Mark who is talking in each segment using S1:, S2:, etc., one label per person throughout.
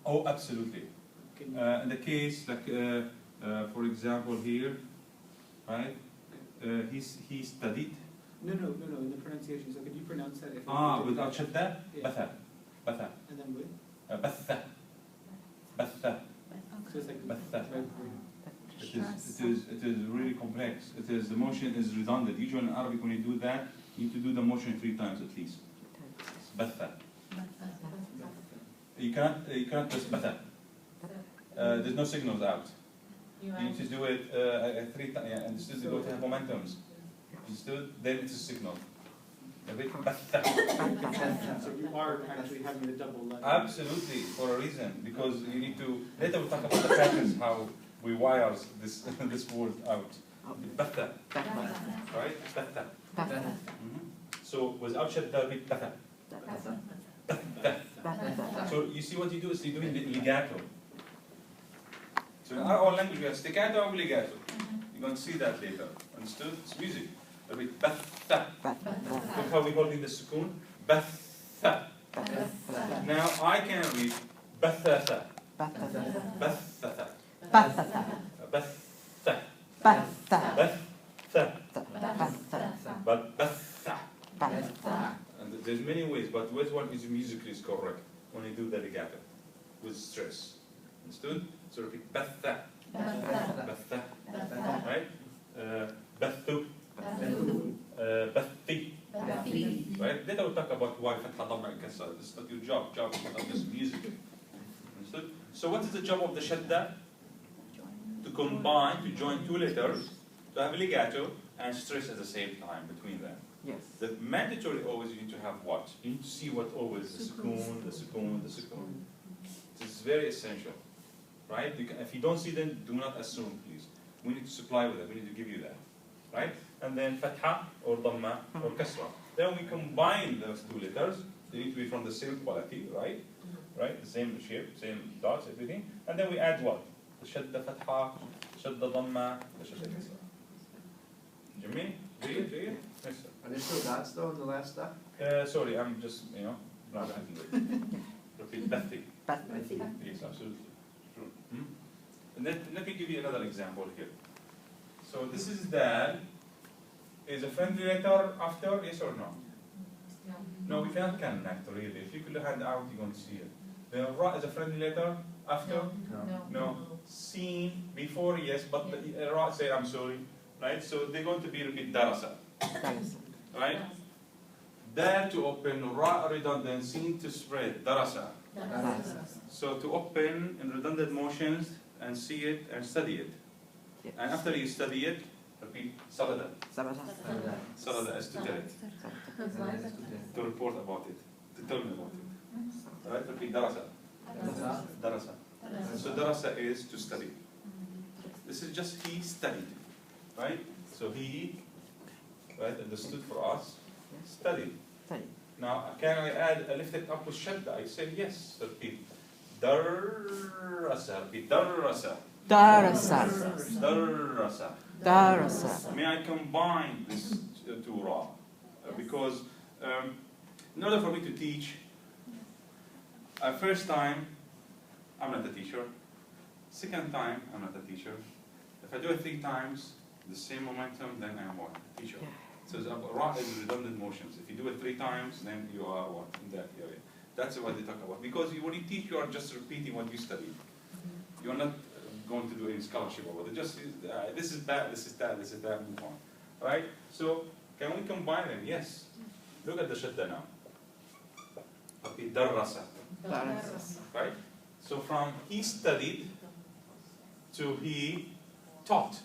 S1: Oh, absolutely. In the case, like, for example, here, right? He studied.
S2: No, in the pronunciation. So could you pronounce that?
S1: Without shadda?
S2: Yeah.
S1: Batha. Batha.
S2: And then with?
S1: Batha. Batha.
S2: So it's like
S1: Batha.
S2: It
S1: It is really complex. The motion is redundant. Usually in Arabic, when you do that, you need to do the motion 3 times at least. Batha. You cannot press batha. There's no signals out. You need to do it 3 times, and this is going to have momentums. Then it's a signal. Batha.
S2: So you are actually having the double letter.
S1: Absolutely, for a reason, because you need to. Later we'll talk about the patterns, how we wire this this word out. Batha, right? Batha. So without shadda, repeat batha. So you see what you do is you're doing the legato. So in our own language we have staccato and legato. You're going to see that later. Understood? It's music. Repeat batha. Look how we're holding the sukoon. Batha. Now I can read bathatha. Bathatha. Bathatha. But batha. And there's many ways, but which one is musically is correct when you do the legato with stress. Understood? So repeat batha. Batha. Right? Bathu. Bathi. Right? Later we'll talk about why fatha dhamma and kasra. This is not your job. Job is not just music. Understood? So what is the job of the shadda? To combine, to join 2 letters, to have legato and stress at the same time between them.
S3: Yes.
S1: The mandatory always you need to have what? You need to see what always the sukoon, the sukoon, the sukoon. This is very essential, right? If you don't see them, do not assume, please. We need to supply with it. We need to give you that, right? And then fatha or dhamma or kasra. Then we combine those 2 letters. They need to be from the same quality, right? Right? The same shape, same dots, everything. And then we add what? The shadda fatha, shadda dhamma, the shadda kasra. Jameen? Read? Yes, sir.
S4: Are there still dots though in the last step?
S1: Sorry, I'm just, not happy with it. Repeat, bathi. Yes, absolutely. True. And let me give you another example here. So this is dal. Is a friendly letter after, yes or no? No, we cannot connect really. If you could hand out, you're going to see it. The ra is a friendly letter after? No. Seen before, yes, but the ra say I'm sorry. Right? So they're going to be repeat darasa. Right? Dal to open, ra redundant, seen to spread, darasa. So to open in redundant motions and see it and study it.
S3: Yes.
S1: And after you study it, repeat sarada. Sarada is to tell it. To report about it. To tell me about it. Right? Repeat darasa. Darasa. So darasa is to study. This is just he studied. Right? So he, right, understood for us, studied. Now, can I add a lift it up with shadda? I say yes. Repeat. Darasa. Repeat. Darasa. Darasa. May I combine this 2 ra? Because in order for me to teach, first time, I'm not a teacher. Second time, I'm not a teacher. If I do it 3 times, the same momentum, then I am what? Teacher. So ra is redundant motions. If you do it 3 times, then you are what? In that area. That's what they talk about. Because when you teach, you are just repeating what you studied. You are not going to do any scholarship over it. Just this is bad, this is that, this is that, move on. Right? So can we combine them? Yes. Look at the shadda now. Okay, darrasa. Right? So from he studied to he taught.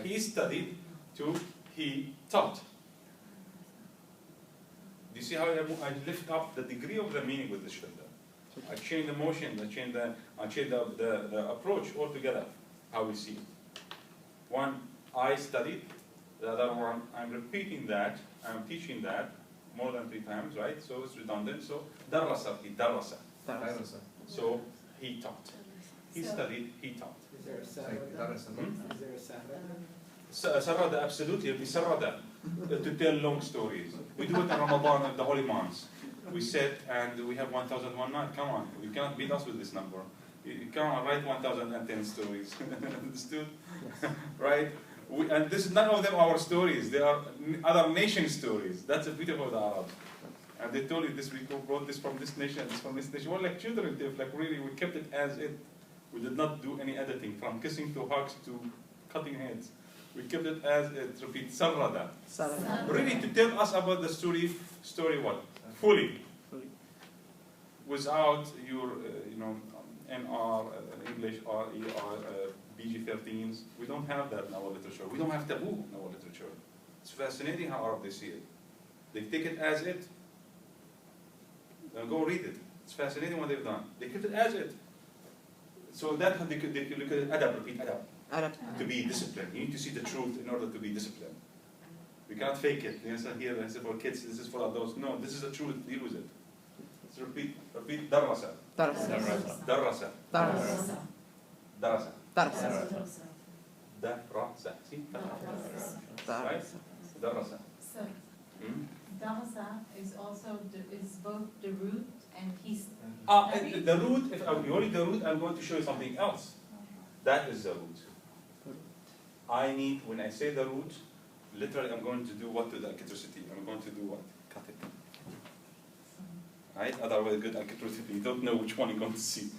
S1: He studied to he taught. Do you see how I lift up the degree of the meaning with the shadda? I change the motion, I change the approach altogether, how we see it. One, I studied. The other one, I'm repeating that, I'm teaching that more than 3 times, right? So it's redundant. So darrasa, he darrasa. So he taught. He studied, he taught.
S2: Is there a sarada? Is there a sarada?
S1: Sarada, absolutely. Sarada, to tell long stories. We do it in Ramadan at the holy months. We said, and we have 1001 night. Come on, you cannot beat us with this number. You cannot write 1010 stories. Understood? Right? And this, none of them are our stories. They are other nation stories. That's the beauty of the Arabs. And they told you this, we brought this from this nation, this from this nation. Well, like children, like really, we kept it as it. We did not do any editing, from kissing to hugs to cutting heads. We kept it as it. Repeat, sarrada. Really, to tell us about the story what? Fully. Without your, NR, English, RER, BG13s. We don't have that in our literature. We don't have taboo in our literature. It's fascinating how Arab they see it. They take it as it. Then go read it. It's fascinating what they've done. They kept it as it. So that they could look at it, adab, repeat adab. To be disciplined. You need to see the truth in order to be disciplined. We cannot fake it. You know, here, I said for kids, this is for adults. No, this is the truth. Deal with it. So repeat, darrasa. Darrasa. Darrasa.
S3: Darasa.
S1: Darasa.
S3: Darasa.
S1: Darasa. See? Right? Darasa.
S5: So, Darasa is also is both the root and his.
S1: The root, if you only the root, I'm going to show you something else. That is the root. I need, when I say the root, literally I'm going to do what to the alketricity? I'm going to do what? Cut it. Right? Otherwise, good alketricity, you don't know which one you're going to see.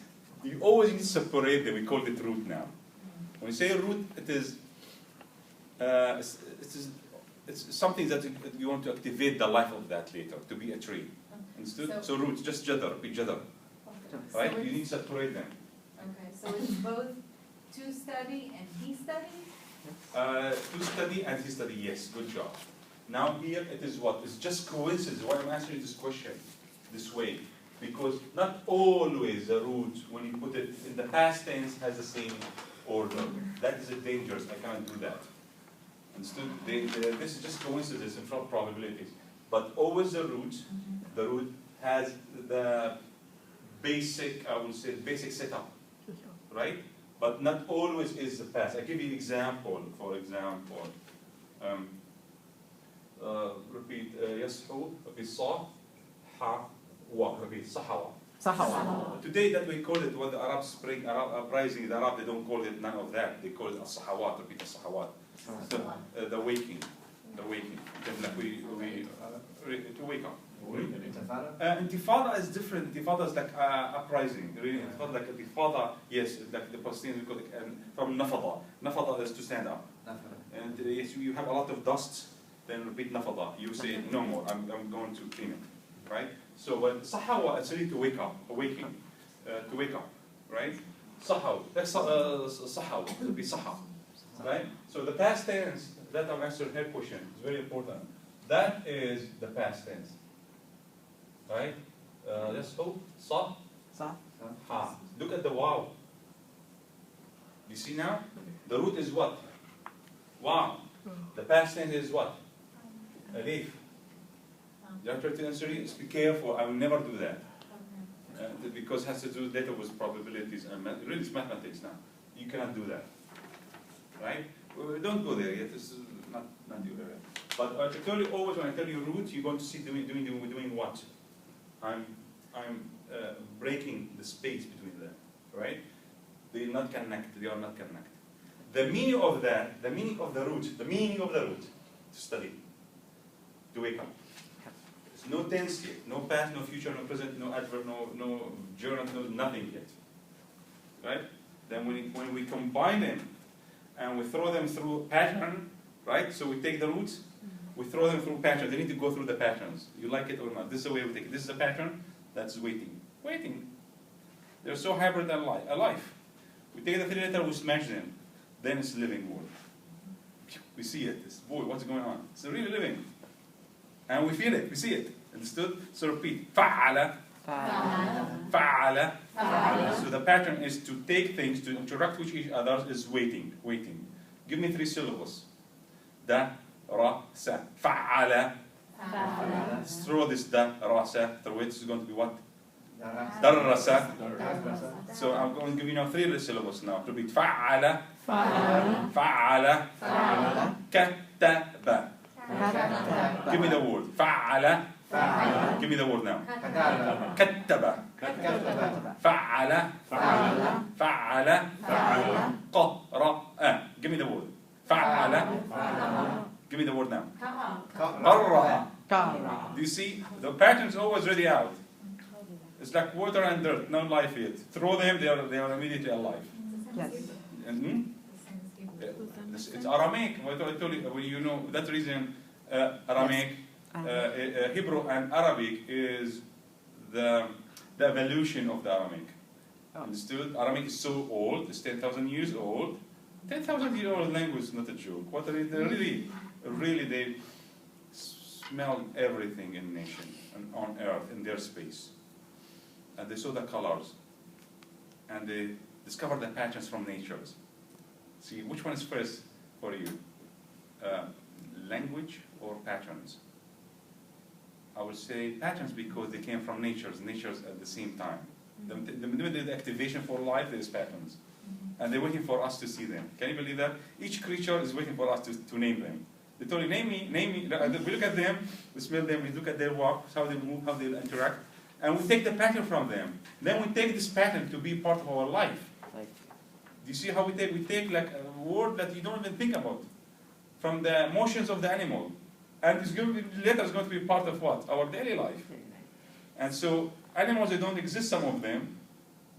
S1: You always need to separate them. We call it root now. When we say root, it is it's something that you want to activate the life of that later, to be a tree. Understood? So root, just jadar, be jadar.
S5: Okay.
S1: Right?
S5: So
S1: You need to separate them.
S5: okay, so it's both to study and he study?
S1: To study and he study, yes, good job. Now here it is what? It's just coincidence why I'm answering this question this way. Because not always the root, when you put it in the past tense, has the same order. That is dangerous, I can't do that. Understood? This is just coincidence and probabilities. But always the root has the basic, I would say, basic setup, right? But not always is the past. I give you an example. For example, repeat yashu, repeat sa, ha, wa, repeat sahawa.
S3: Sahawa.
S1: Today that we call it when the Arab Spring, Arab uprising, the Arab they don't call it none of that. They call it as-sahawat, repeat as-sahawat. The waking, like to wake up. Intifada is different. Intifada is like uprising. Really, Intifada like Intifada. Yes, like the Palestinians call it from nafada. Nafada is to stand up. And yes, you have a lot of dust. Then repeat nafada. You say no more. I'm going to clean it, right? So when sahawa, it's really to wake up, awaking, to wake up, right? Sahaw. That's sahaw. It will be sahaw. Right? So the past tense, that I'm answering her question, is very important. That is the past tense. Right? Let's hope. Sa. Ha. Look at the wow. You see now? The root is what? Wow. The past tense is what? Alif. You have to answer it. Be careful. I will never do that. Because it has to do data with probabilities and really it's mathematics now. You cannot do that. Right? Don't go there yet. This is not your area. But I tell you always when I tell you root, you're going to see doing what? I'm breaking the space between them. Right? They are not connected. They are not connected. The meaning of that, the meaning of the root, to study, to wake up. There's no tense yet, no past, no future, no present, no adverb, no gerund, no nothing yet. Right? Then when we combine them and we throw them through pattern, right? So we take the roots, we throw them through patterns. They need to go through the patterns. You like it or not? This is the way we take it. This is a pattern that's waiting. They're so hybrid and alive. We take the three letters, we smash them. Then it's living word. We see it. It's, boy, what's going on? It's really living. And we feel it, we see it. Understood? So repeat. Fa'ala. Fa'ala. So the pattern is to take things, to interact with each other, is waiting. Give me 3 syllables. Da, ra, sa. Fa'ala. Throw this da, ra, sa. Through it, it's going to be what? Darrasa. So I'm going to give you now 3 syllables now. Repeat. Fa'ala. Fa'ala. Kataba. Give me the word. Fa'ala.
S4: فعل
S1: Give me the word now.
S4: كتب
S1: كتب
S4: كتب
S1: فعل
S3: فعل
S1: فعل
S3: فعل
S1: قرأ. Give me the word. فعل. Give me the word now. قرأ.
S3: قرأ.
S1: Do you see? The pattern is always ready out. It's like water and dirt, no life yet. Throw them, they are immediately alive.
S3: Yes.
S1: And, it's Aramaic. What I told you, well, you know that reason. Aramaic, Hebrew, and Arabic is the evolution of the Aramaic. Understood? Aramaic is so old; it's 10,000 years old. 10,000 year old language is not a joke. What they really they smell everything in nation and on earth in their space, and they saw the colors, and they discovered the patterns from natures. See, which one is first for you? Language or patterns? I would say patterns because they came from natures at the same time. The activation for life is patterns. And they're waiting for us to see them. Can you believe that? Each creature is waiting for us to name them. They told you, name me. We look at them, we smell them, we look at their walk, how they move, how they interact, and we take the pattern from them. Then we take this pattern to be part of our life. Do you see how we take like a word that you don't even think about from the emotions of the animal, and it's going to be, later is going to be part of what? Our daily life. And so animals, they don't exist, some of them,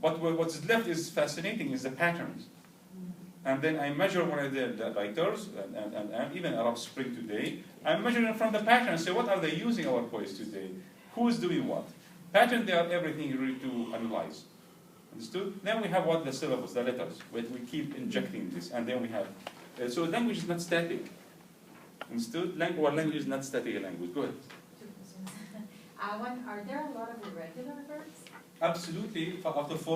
S1: but what's left is fascinating, is the patterns. And then I measure when I did the writers and even Arab Spring today, I measure them from the pattern and say, what are they using our poets today? Who is doing what? Pattern, they are everything really to analyze. Understood? Then we have what? The syllables, the letters. We keep injecting this, and then we have. So language is not static. Understood? Language is not static language. Go ahead.
S5: Are there a lot of irregular verbs?
S1: Absolutely. After